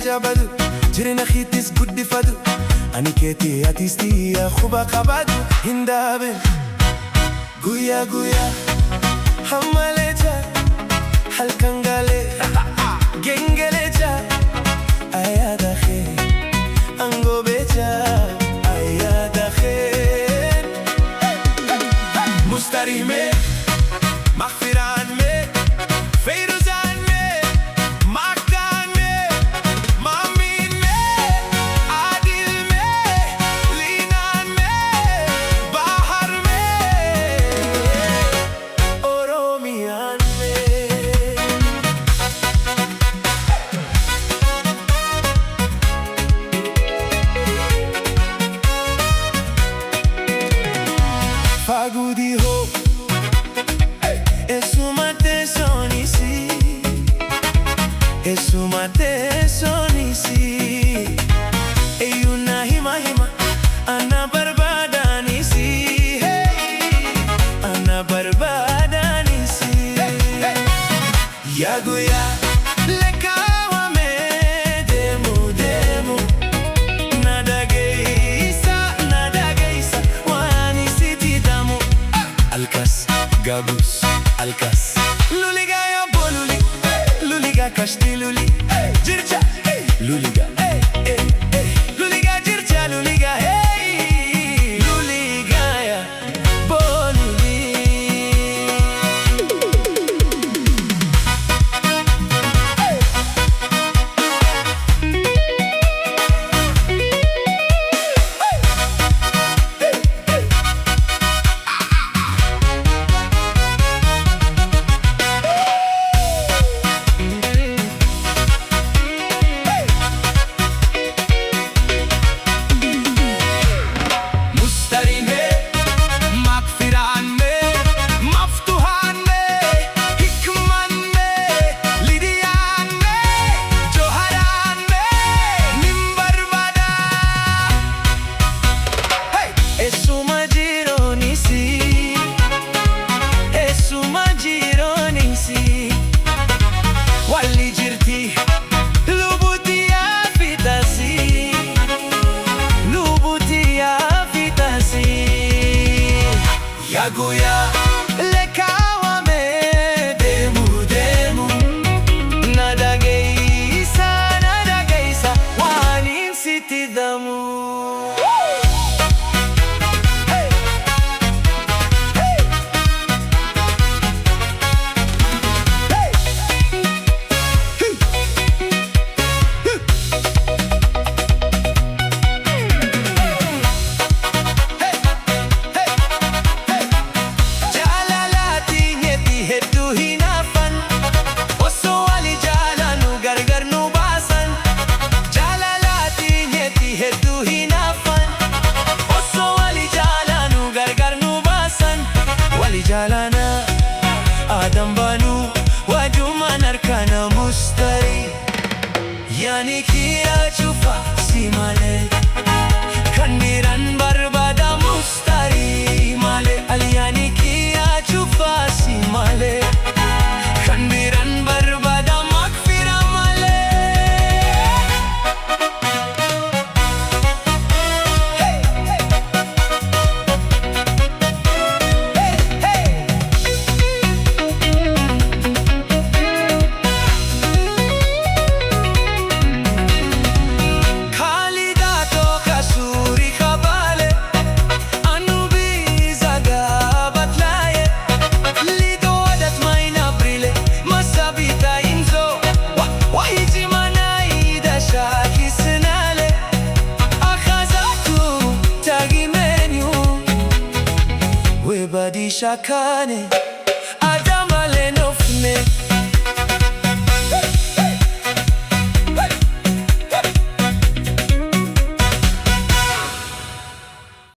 jabadu jirina khitis guddi fadu ani keti atisti ya khuba qabadu hindabe guya guya hamalecha halkangale gengelecha ayada khe angobecha ayada khe mustari me maghfiran me feiruzan me maktan me mamin me adil me linan me bahar me oromiyan me fagudi ho Esumate sonisi e una hima hima ana barbadanisi hey ana barbadanisi yaguya lekawa me demu demu nadageisa wani siti damu alkas gabus alkas luliga ya boluli luliga kashti luli jirja luliga luliga jirja luliga luliga ya boluli Yaguya lekawa me demu demu nadageisa wani siti damu jalana adam banu wajuma narkana mustari yani kiya chufa simale kandiran barbada mustari male aliyani kiya chufa simale kandiran barbada makfira male badii shakkaane Adam malee nofne.